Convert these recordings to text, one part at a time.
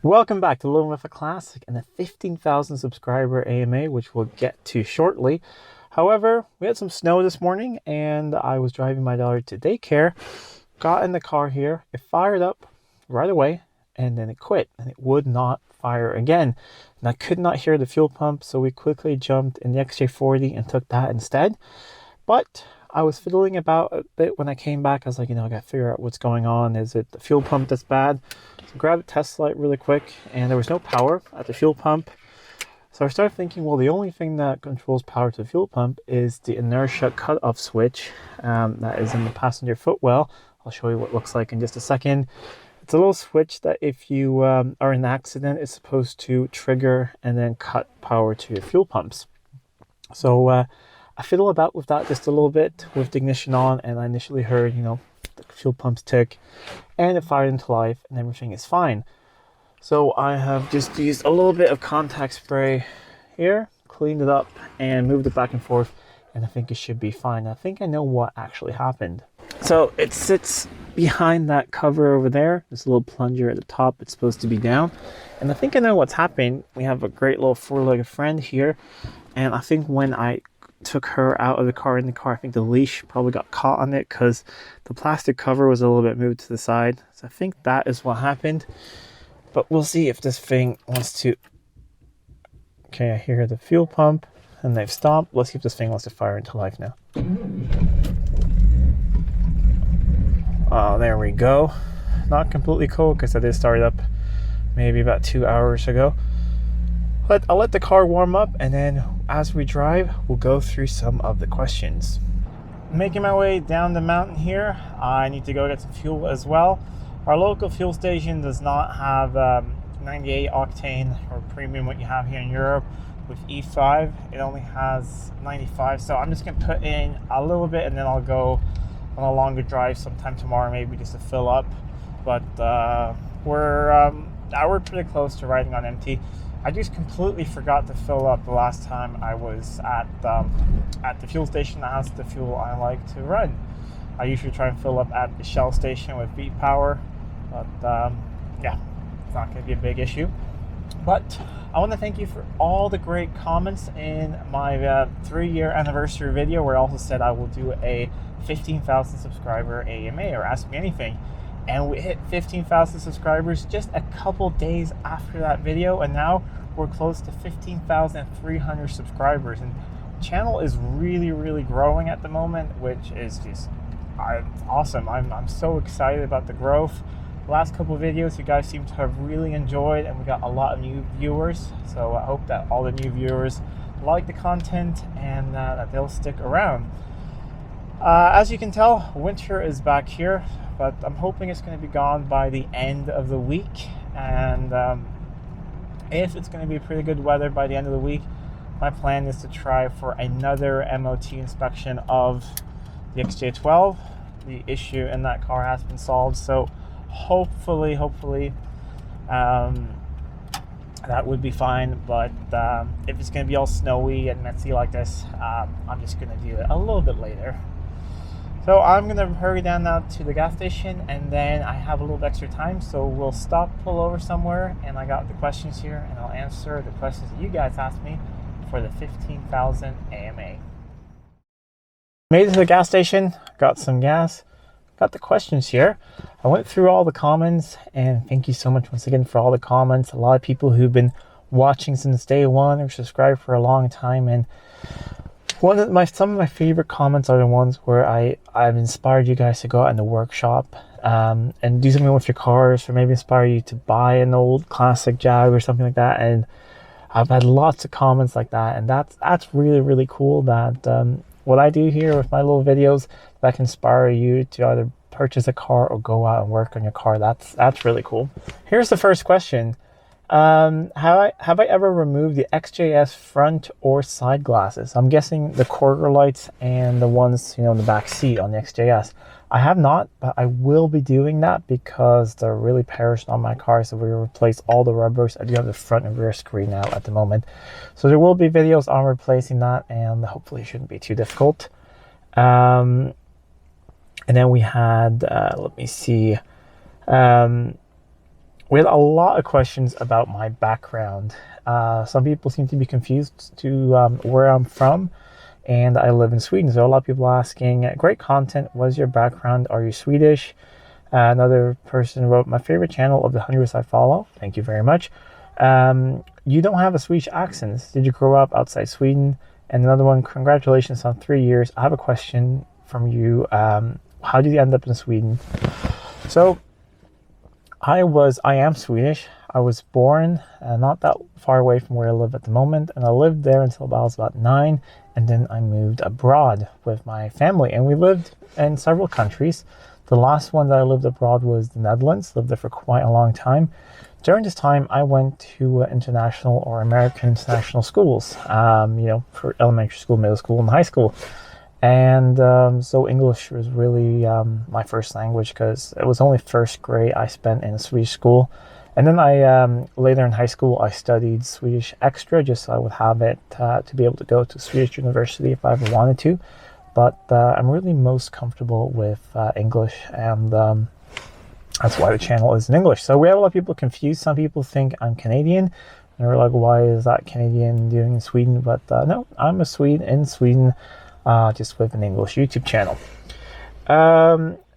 Welcome back to Living with a Classic and the 15,000 subscriber AMA, which we'll get to shortly. However, we had some snow this morning and I was driving my daughter to daycare, got in the car here, it fired up right away and then it quit and it would not fire again. And I could not hear the fuel pump, so we quickly jumped in the XJ40 and took that instead. But I was fiddling about a bit when I came back. I was like, I gotta figure out what's going on. Is it the fuel pump that's bad? So grabbed a test light really quick and there was no power at the fuel pump. So I started thinking, well, the only thing that controls power to the fuel pump is the inertia cutoff switch that is in the passenger footwell. I'll show you what it looks like in just a second. It's a little switch that if you are in an accident, it's supposed to trigger and then cut power to your fuel pumps. So I fiddle about with that just a little bit with the ignition on, and I initially heard, the fuel pumps tick, and it fired into life, and everything is fine. So I have just used a little bit of contact spray here, cleaned it up, and moved it back and forth, and I think it should be fine. I think I know what actually happened. So it sits behind that cover over there. There's a little plunger at the top. It's supposed to be down, and I think I know what's happened. We have a great little four-legged friend here, and I think when I took her out of the car in the car, I think the leash probably got caught on it because the plastic cover was a little bit moved to the side. So I think that is what happened, but we'll see if this thing wants to. Okay, I hear the fuel pump and they've stopped. Let's see if this thing wants to fire into life now. Oh, there we go. Not completely cold because I did start it up maybe about 2 hours ago. But I'll let the car warm up, and then as we drive, we'll go through some of the questions. Making my way down the mountain here, I need to go get some fuel as well. Our local fuel station does not have 98 octane or premium what you have here in Europe with E5. It only has 95, so I'm just going to put in a little bit and then I'll go on a longer drive sometime tomorrow, maybe just to fill up. But we're pretty close to riding on empty. I just completely forgot to fill up the last time I was at the fuel station that has the fuel I like to run. I usually try and fill up at the Shell station with beat power, but yeah, it's not going to be a big issue. But I want to thank you for all the great comments in my 3-year anniversary video, where I also said I will do a 15,000 subscriber AMA or Ask Me Anything. And we hit 15,000 subscribers just a couple days after that video, and now we're close to 15,300 subscribers, and the channel is really growing at the moment, which is just awesome. I'm so excited about the growth. The last couple of videos you guys seem to have really enjoyed, and we got a lot of new viewers, so I hope that all the new viewers like the content and that they'll stick around. As you can tell, winter is back here, but I'm hoping it's going to be gone by the end of the week. And if it's going to be pretty good weather by the end of the week, my plan is to try for another MOT inspection of the XJ12. The issue in that car has been solved, so hopefully that would be fine. But if it's going to be all snowy and messy like this, I'm just going to do it a little bit later. So I'm going to hurry down now to the gas station, and then I have a little bit extra time, so we'll stop, pull over somewhere, and I got the questions here, and I'll answer the questions that you guys asked me for the 15,000 AMA. Made it to the gas station, got some gas, got the questions here. I went through all the comments, and thank you so much once again for all the comments. A lot of people who've been watching since day one or subscribed for a long time, and some of my favorite comments are the ones where I've inspired you guys to go out in the workshop and do something with your cars, or maybe inspire you to buy an old classic Jag or something like that. And I've had lots of comments like that, and that's really cool that what I do here with my little videos, that can inspire you to either purchase a car or go out and work on your car. That's really cool. Here's the first question. Have I ever removed the XJS front or side glasses? I'm guessing the quarter lights and the ones in the back seat on the XJS. I have not, but I will be doing that because they're really perishing on my car, so we replace all the rubbers. I do have the front and rear screen out at the moment, so there will be videos on replacing that, and hopefully it shouldn't be too difficult. And then we had let me see, we had a lot of questions about my background. Some people seem to be confused to where I'm from, and I live in Sweden. So a lot of people asking, great content, what is your background? Are you Swedish? Another person wrote, my favorite channel of the hundreds I follow. Thank you very much. You don't have a Swedish accent. Did you grow up outside Sweden? And another one, congratulations on 3 years. I have a question from you. How did you end up in Sweden? So I am Swedish. I was born not that far away from where I live at the moment, and I lived there until I was about 9, and then I moved abroad with my family, and we lived in several countries. The last one that I lived abroad was the Netherlands. Lived there for quite a long time. During this time, I went to international or American international schools, for elementary school, middle school, and high school. And so English was really my first language, because it was only first grade I spent in a Swedish school. And then later in high school, I studied Swedish extra, just so I would have it to be able to go to Swedish university if I ever wanted to. But I'm really most comfortable with English, and that's why the channel is in English. So we have a lot of people confused. Some people think I'm Canadian, and they're like, why is that Canadian doing in Sweden? But no, I'm a Swede in Sweden, just with an English YouTube channel.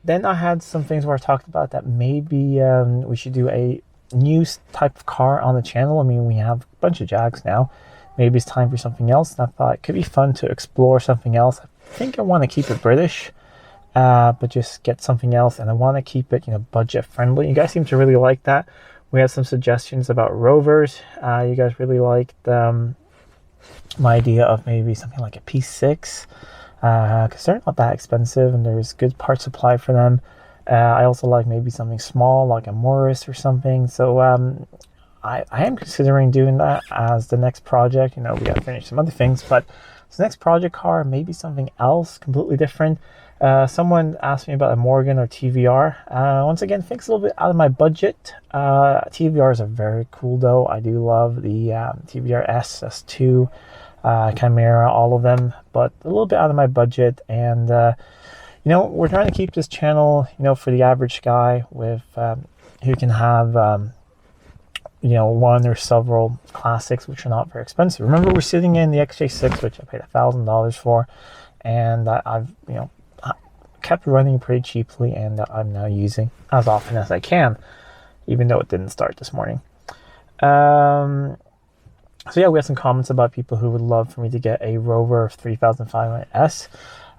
Then I had some things where I talked about that maybe we should do a new type of car on the channel. I mean, we have a bunch of Jags now. Maybe it's time for something else. And I thought it could be fun to explore something else. I think I want to keep it British, but just get something else. And I want to keep it, budget friendly. You guys seem to really like that. We had some suggestions about Rovers. You guys really liked my idea of maybe something like a P6, because they're not that expensive and there's good part supply for them. I also like maybe something small like a Morris or something. So I am considering doing that as the next project. We got to finish some other things, but this next project car, maybe something else completely different. Someone asked me about a Morgan or TVR. Once again, things a little bit out of my budget. TVRs are very cool though. I do love the TVR S, S2, Chimera, all of them, but a little bit out of my budget. And we're trying to keep this channel, for the average guy with who can have one or several classics, which are not very expensive. Remember, we're sitting in the XJ6, which I paid $1,000 for, and I've kept running pretty cheaply, and I'm now using as often as I can, even though it didn't start this morning. So yeah, we have some comments about people who would love for me to get a Rover 3500S.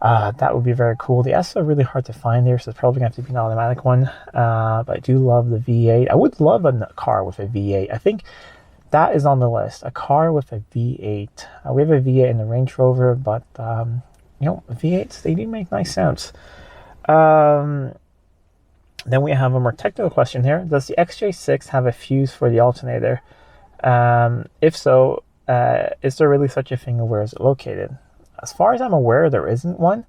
That would be very cool. The S are really hard to find there, so it's probably going to have to be an automatic one. But I do love the V8. I would love a car with a V8. I think that is on the list. A car with a V8. We have a V8 in the Range Rover, but V8s, they do make nice sounds. Then we have a more technical question here. Does the XJ6 have a fuse for the alternator? If so, is there really such a thing, or where is it located? As far as I'm aware, there isn't one.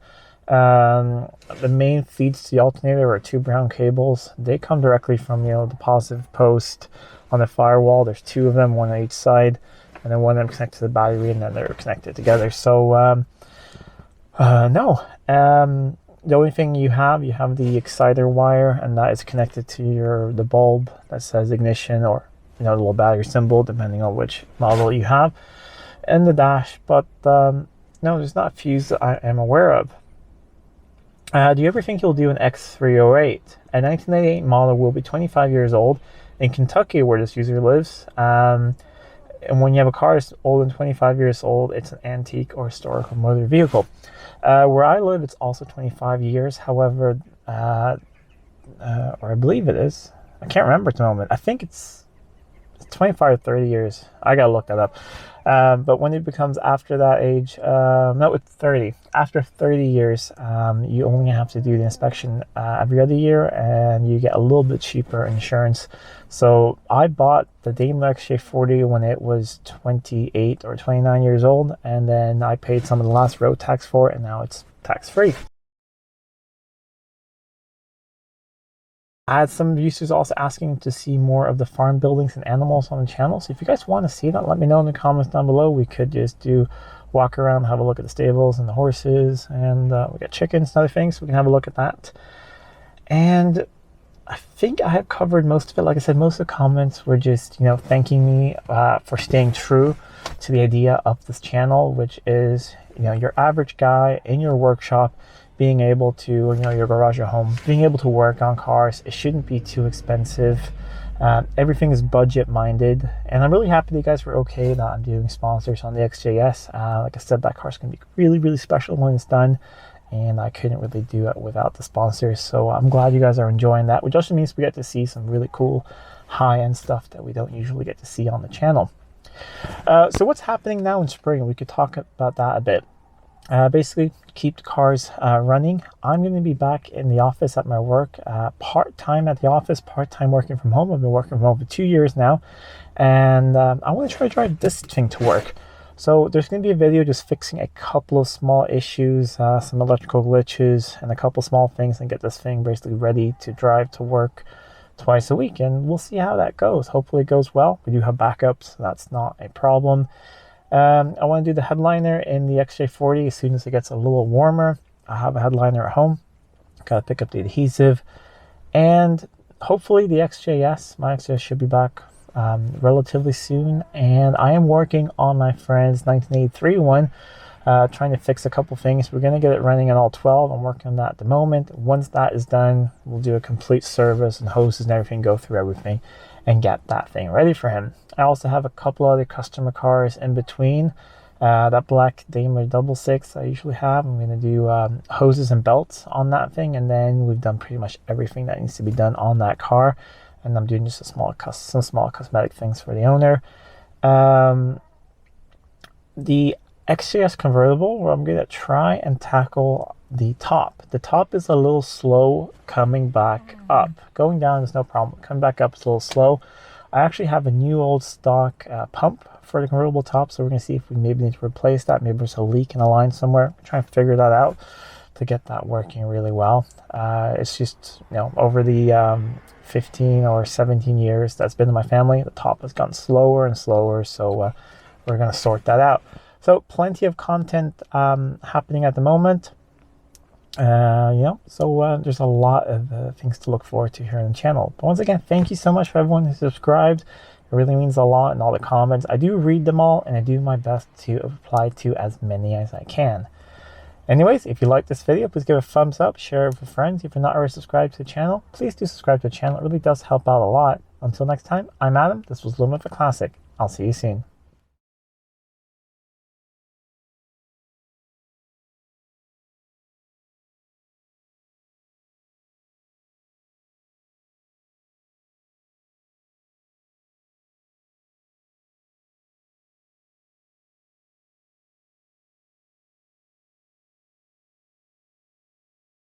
The main feeds to the alternator are 2 brown cables. They come directly from the positive post on the firewall. There's 2 of them, one on each side, and then one of them connected to the battery, and then they're connected together. So no. The only thing you have the exciter wire, and that is connected to the bulb that says ignition, or the little battery symbol, depending on which model you have, and the dash. But no, there's not a fuse that I am aware of. Do you ever think you'll do an X308? A 1998 model will be 25 years old in Kentucky, where this user lives. And when you have a car that's older than 25 years old, it's an antique or historical motor vehicle. Where I live, it's also 25 years. However, or I believe it is. I can't remember at the moment. I think it's 25 or 30 years. I gotta look that up. But when it becomes after that age, no, it's 30. After 30 years, you only have to do the inspection every other year, and you get a little bit cheaper insurance. So I bought the Daimler XJ40 when it was 28 or 29 years old, and then I paid some of the last road tax for it, and now it's tax-free. I had some users also asking to see more of the farm buildings and animals on the channel. So if you guys want to see that, let me know in the comments down below. We could just walk around, have a look at the stables and the horses, and we got chickens and other things. So we can have a look at that. And I think I have covered most of it. Like I said, most of the comments were just, thanking me for staying true to the idea of this channel, which is, your average guy in your workshop being able to, your garage, your home, being able to work on cars. It shouldn't be too expensive. Everything is budget minded, and I'm really happy that you guys were okay that I'm doing sponsors on the XJS. Like I said, that car's going to be really, really special when it's done, and I couldn't really do it without the sponsors. So I'm glad you guys are enjoying that, which also means we get to see some really cool high-end stuff that we don't usually get to see on the channel. So what's happening now in spring? We could talk about that a bit. Basically, keep the cars running. I'm going to be back in the office at my work, part-time at the office, part-time working from home. I've been working from home for 2 years now, and I want to try to drive this thing to work. So there's going to be a video just fixing a couple of small issues, some electrical glitches, and a couple small things, and get this thing basically ready to drive to work twice a week. And we'll see how that goes. Hopefully it goes well. We do have backups, so that's not a problem. I want to do the headliner in the XJ40 as soon as it gets a little warmer. I have a headliner at home. Got to pick up the adhesive. And hopefully the XJS, my XJS should be back relatively soon, and I am working on my friend's 1983 one, trying to fix a couple things. We're going to get it running on all 12. I'm working on that at the moment. Once that is done, we'll do a complete service and hoses and everything, go through everything and get that thing ready for him. I also have a couple other customer cars in between. That black Daimler 66 I usually have, I'm going to do hoses and belts on that thing, and then we've done pretty much everything that needs to be done on that car. And I'm doing just some small cosmetic things for the owner. The XJS convertible, where I'm going to try and tackle the top. The top is a little slow coming back up. Going down is no problem. Coming back up is a little slow. I actually have a new old stock pump for the convertible top, so we're going to see if we maybe need to replace that. Maybe there's a leak in a line somewhere. I'm trying to figure that out to get that working really well. It's just, over the 15 or 17 years that's been in my family, the top has gotten slower and slower, so we're going to sort that out. So plenty of content happening at the moment. So there's a lot of things to look forward to here on the channel. But once again, thank you so much for everyone who subscribed. It really means a lot, and all the comments. I do read them all, and I do my best to reply to as many as I can. Anyways, if you like this video, please give a thumbs up, share it with friends. If you're not already subscribed to the channel, please do subscribe to the channel. It really does help out a lot. Until next time, I'm Adam. This was Living with a Classic. I'll see you soon.